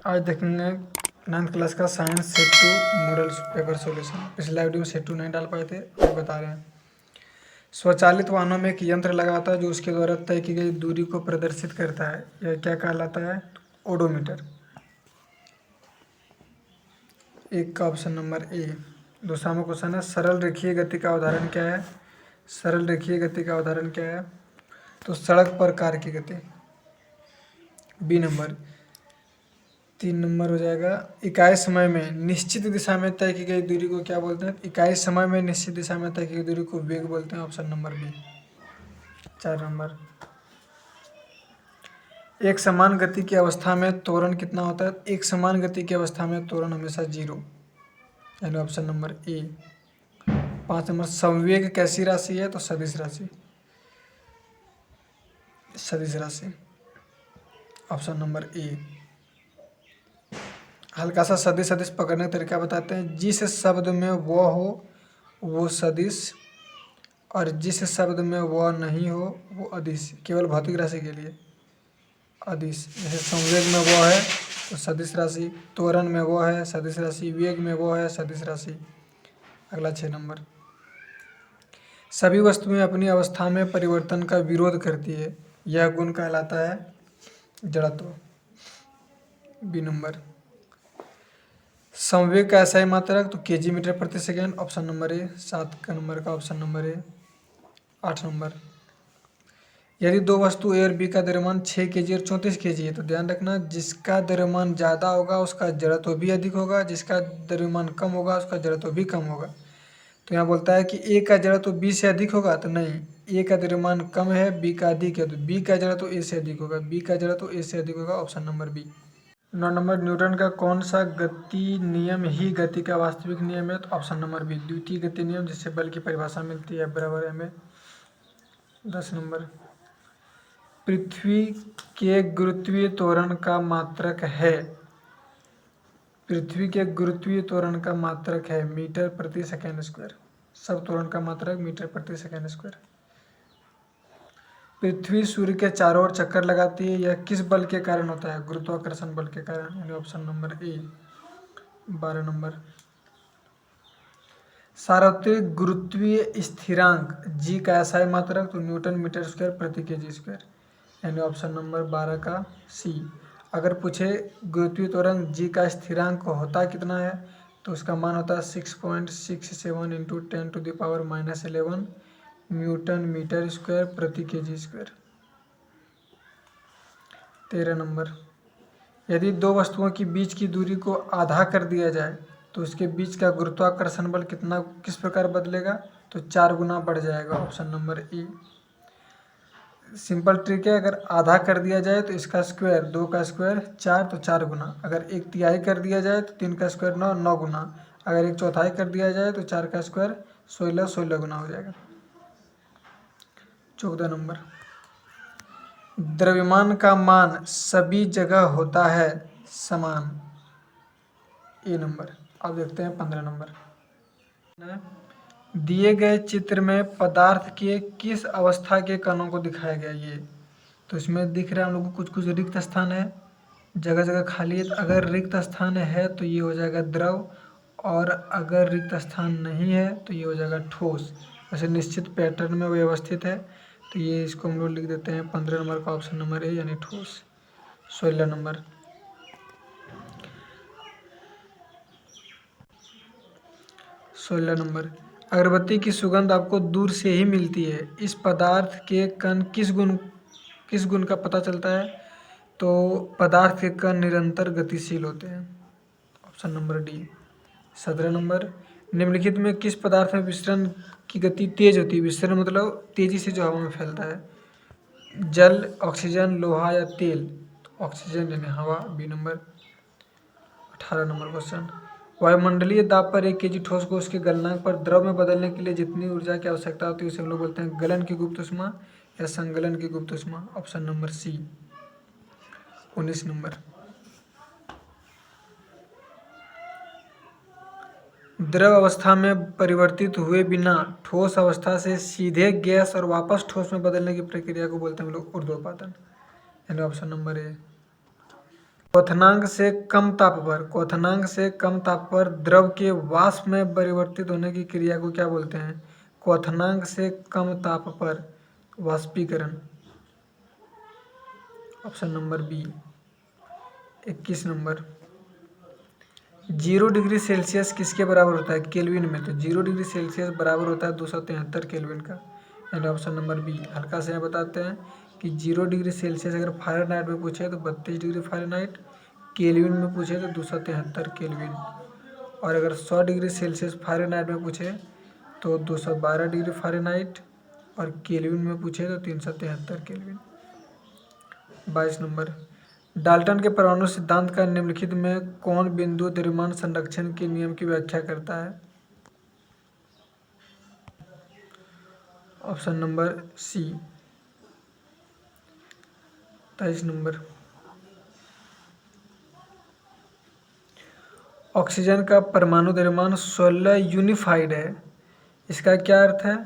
आज देखेंगे 9th class का science set 2 model paper solution. पिछला वीडियो में सेट 2 नहीं डाल पाए थे, अब बता रहे हैं। स्वचालित वाहनों में एक यंत्र लगा होता है जो उसके द्वारा तय की गई दूरी को प्रदर्शित करता है। यह क्या कहलाता है? ओडोमीटर। एक का ऑप्शन नंबर ए। दूसरा में क्वेश्चन है, सरल रेखीय गति का उदाहरण क्या है? सरल रेखीय गति का उदाहरण क्या है? तो सड़क पर कार की गति। B number. 3 नंबर हो जाएगा, इकाई समय में निश्चित दिशा में तय की गई दूरी को क्या बोलते हैं? इकाई समय में निश्चित दिशा में तय की गई दूरी को वेग बोलते हैं। Option number B. 4 नंबर, एक समान गति की अवस्था में त्वरण कितना होता है? एक समान गति की अवस्था में त्वरण हमेशा 0, यानी ऑप्शन नंबर ए। 5 नंबर, संवेग कैसी राशि है? तो सदिश राशि। सदिश राशि, ऑप्शन नंबर ए। हल्का सा सदिश सदिश पकड़ने का तरीका बताते हैं। जिस शब्द में वह हो वो सदिश, और जिस शब्द में वह नहीं हो वो अदिश। केवल भौतिक राशि के लिए अदिश। जैसे संवेग में वो है तो सदिश राशि, त्वरण में वो है सदिश राशि, वेग में वो है सदिश राशि। अगला 6 नंबर, सभी वस्तुएं अपनी अवस्था में परिवर्तन का विरोध करती है, यह गुण कहलाता है जड़त्व। B number. संवेग का ऐसा ही मात्रक तो केजी मीटर प्रति सेकेंड। Option number A. 7 का नंबर का ऑप्शन नंबर ए। 8 नंबर, यदि दो वस्तु ए और बी का द्रव्यमान 6 केजी और 34 केजी है तो ध्यान रखना, जिसका द्रव्यमान ज़्यादा होगा उसका जड़त्व भी अधिक होगा, जिसका द्रव्यमान कम होगा उसका जड़त्व भी कम होगा। तो यहाँ बोलता है कि ए का जड़त्व बी से अधिक होगा, तो नहीं, ए का द्रव्यमान कम है बी का अधिक है तो बी का जड़त्व ए से अधिक होगा, बी का जड़त्व ए से अधिक होगा। Option number B. 9 number, Newton का कौन सा गति नियम ही गति का वास्तविक नियम है? तो ऑप्शन नंबर बी, द्वितीय गति नियम, जिससे बल की परिभाषा मिलती है बराबर एम ए। 10 नंबर, पृथ्वी के गुरुत्वीय त्वरण का मात्रक है। पृथ्वी के गुरुत्वीय त्वरण का मात्रक है मीटर प्रति सेकेंड स्क्वायर। सब त्वरण का मात्रक मीटर प्रति सेकेंड स्क्वायर। पृथ्वी सूर्य के चारों ओर चक्कर लगाती है, यह किस बल के कारण होता है? गुरुत्वाकर्षण बल के कारण, यानी ऑप्शन नंबर ए। 12 नंबर, सार्वत्रिक गुरुत्वीय स्थिरांक जी का ऐसा मात्रक तो न्यूटन मीटर स्क्वायर प्रति केजी स्क्वायर, यानी ऑप्शन नंबर 12 का सी। अगर पूछे गुरुत्वीय त्वरण जी का स्थिरांक होता कितना है तो उसका मान होता है 6.67 इंटू 10⁻⁻11 न्यूटन मीटर स्क्वायर प्रति केजी स्क्वायर। 13 नंबर, यदि दो वस्तुओं के बीच की दूरी को आधा कर दिया जाए तो उसके बीच का गुरुत्वाकर्षण बल किस प्रकार बदलेगा? तो 4 गुना बढ़ जाएगा। ऑप्शन नंबर ई। सिंपल ट्रिक है, अगर आधा कर दिया जाए तो इसका स्क्वायर 2 का स्क्वायर 4 तो 4 गुना, अगर 1/3 कर दिया जाए तो 3 का स्क्वायर 9 9 गुना, अगर 1/4 कर दिया जाए तो 4 का स्क्वायर 16 16 गुना हो जाएगा। 14 नंबर, द्रव्यमान का मान सभी जगह होता है समान। ए नंबर। अब देखते हैं 15 नंबर, दिए गए चित्र में पदार्थ के किस अवस्था के कणों को दिखाया गया ये? तो इसमें दिख रहा है हम लोग को कुछ कुछ रिक्त स्थान है, जगह जगह खाली है। अगर रिक्त स्थान है तो ये हो जाएगा द्रव, और अगर रिक्त स्थान नहीं है तो ये हो जाएगा ठोस। वैसे निश्चित पैटर्न में व्यवस्थित है तो ये इसको हम लोग लिख देते हैं 15 नंबर का ऑप्शन नंबर ए, यानी ठोस। 16 नंबर, 16 नंबर, अगरबत्ती की सुगंध आपको दूर से ही मिलती है, इस पदार्थ के कण किस गुण का पता चलता है? तो पदार्थ के कण निरंतर गतिशील होते हैं। Option number D. 17 नंबर, निम्नलिखित में किस पदार्थ में विसरण की गति तेज होती है? विसरण मतलब तेजी से जो हवा में फैलता है। जल, ऑक्सीजन, लोहा या तेल? तो ऑक्सीजन यानी हवा, बी नंबर। 18 नंबर क्वेश्चन, वायुमंडलीय दाब पर 1 केजी ठोस को उसके गलनांक पर द्रव में बदलने के लिए जितनी ऊर्जा की आवश्यकता होती है उसे हम लोग बोलते हैं गलन की गुप्त ऊष्मा या संगलन की गुप्त ऊष्मा। ऑप्शन नंबर सी। 19 नंबर, द्रव अवस्था में परिवर्तित हुए बिना ठोस अवस्था से सीधे गैस और वापस ठोस में बदलने की प्रक्रिया को बोलते हैं हम लोग ऊर्ध्वपातन, यानी ऑप्शन नंबर ए। क्वथनांक से कम ताप पर, क्वथनांक से कम ताप पर द्रव के वाष्प में परिवर्तित होने की क्रिया को क्या बोलते हैं? क्वथनांक से कम ताप पर वाष्पीकरण। Option number B. 21 number, 0 degree Celsius किसके बराबर होता है केल्विन में? तो 0 डिग्री सेल्सियस बराबर होता है 273 केल्विन का, यानी ऑप्शन नंबर बी। हल्का से यहाँ बताते हैं कि 0 डिग्री सेल्सियस अगर फ़ारेनहाइट में पूछे तो 32 डिग्री फ़ारेनहाइट, केल्विन में पूछे तो 273 केल्विन, और अगर 100 डिग्री सेल्सियस फ़ारेनहाइट में पूछे तो 212 डिग्री फ़ारेनहाइट, और केल्विन में पूछे तो 373 केल्विन। 22 नंबर, डाल्टन के परमाणु सिद्धांत का निम्नलिखित में कौन बिंदु द्रव्यमान संरक्षण के नियम की व्याख्या करता है? Option number C. 23 number, oxygen का परमाणु द्रव्यमान 16 यूनिफाइड है, इसका क्या अर्थ है?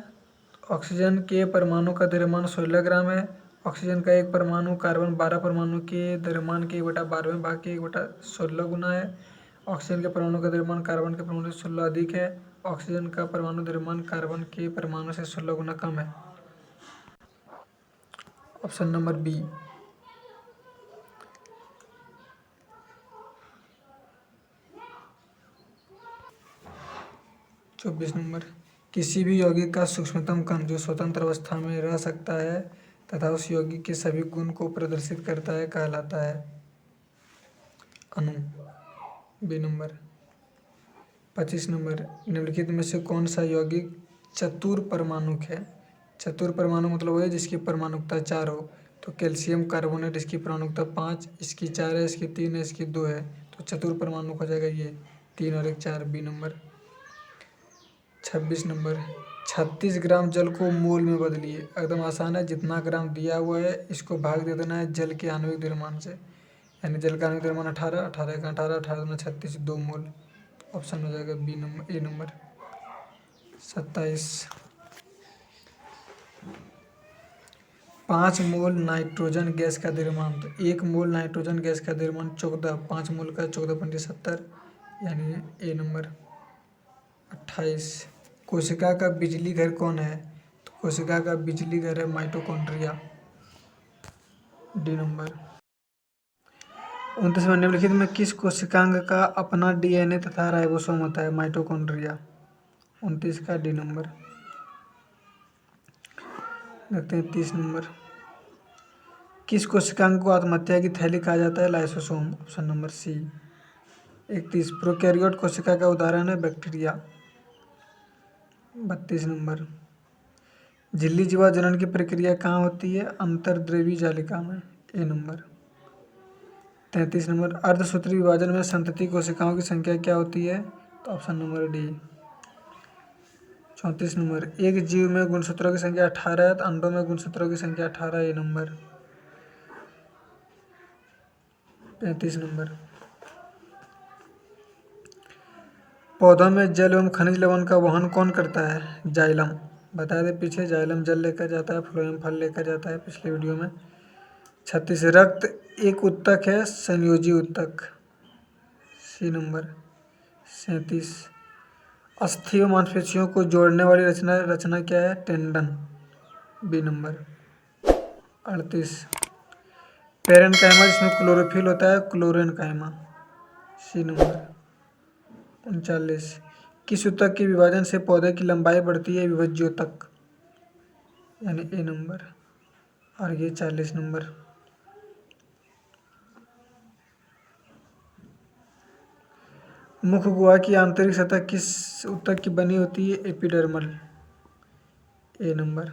ऑक्सीजन के परमाणु का द्रव्यमान 16 ग्राम है। ऑक्सीजन का एक परमाणु कार्बन 12 परमाणु के द्रव्यमान के 1/12वें भाग के 1/16 गुना है। ऑक्सीजन के परमाणु का द्रव्यमान कार्बन के परमाणु से 16 अधिक है। ऑक्सीजन का परमाणु द्रव्यमान कार्बन के परमाणु से 16 गुना कम है। Option number B. 24 नंबर, किसी भी यौगिक का सूक्ष्मतम कण जो स्वतंत्र अवस्था में रह सकता है तथा उस यौगिक के सभी गुण को प्रदर्शित करता है कहलाता है अणु। B number. 25 नंबर, निम्नलिखित में से कौन सा यौगिक चतुर्परमाणुक है? चतुर्परमाणु मतलब वो है जिसकी परमाणुकता 4 हो। तो कैल्शियम कार्बोनेट, इसकी परमाणुकता 5, इसकी 4 है, इसकी 3 है, इसकी 2 है, तो चतुर्परमाणुक हो जाएगा ये 3 और 1 4। B number. 26 नंबर, 36 ग्राम जल को मोल में बदलिए। एकदम आसान है, जितना ग्राम दिया हुआ है इसको भाग दे देना है जल के आणविक द्रव्यमान से, यानी जल का आणविक द्रव्यमान 18, 18 का 18, 18 दूना 36, 2 मोल। ऑप्शन हो जाएगा बी नंबर, ए नंबर। 27, 5 मोल नाइट्रोजन गैस का द्रव्यमान, तो 1 मोल नाइट्रोजन गैस का द्रव्यमान 14, 5 मोल का 14 पंजे 70, यानी ए नंबर। 28, कोशिका का बिजली घर कौन है? तो कोशिका का बिजली घर है माइटोकॉन्ड्रिया। D number. 29वां, निम्नलिखित में किस कोशिकांग का अपना डीएनए तथा राइबोसोम होता है? माइटोकॉन्ड्रिया। 29 का डी नंबर। देखते हैं 30 नंबर, किस कोशिकांग को आत्महत्या की थैली कहा जाता है? Lysosome. Option number C. 31, prokaryote कोशिका का उदाहरण है बैक्टीरिया। 32 नंबर, झिल्ली जीवा जनन की प्रक्रिया कहाँ होती है? अंतर्द्रव्यी जालिका में। ए नंबर। 33 नंबर, अर्धसूत्री विभाजन में संतति कोशिकाओं की संख्या क्या होती है? तो ऑप्शन नंबर डी। 34 नंबर, एक जीव में गुणसूत्रों की संख्या 18 है तो अंडों में गुणसूत्रों की संख्या 18। ए नंबर। 35 नंबर, पौधों में जल एवं खनिज लवण का वहन कौन करता है? जाइलम। बता दें पीछे, जाइलम जल लेकर जाता है, फ्लोएम फल लेकर जाता है पिछले वीडियो में। 36, रक्त एक उत्तक है संयोजी उत्तक। सी नंबर। 37, अस्थि व मांसपेशियों को जोड़ने वाली रचना क्या है? टेंडन। B number. 38, पेरेन्काइमा जिसमें क्लोरोफिल होता है क्लोरेन्काइमा। सी नंबर। 39, किस ऊतक के विभाजन से पौधे की लंबाई बढ़ती है? विभज्योतक, यानी ए नंबर। और ये 40 नंबर, मुख गुहा की आंतरिक सतह किस ऊतक की बनी होती है? एपिडर्मल। ए नंबर।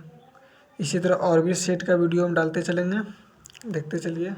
इसी तरह और भी सेट का वीडियो हम डालते चलेंगे, देखते चलिए।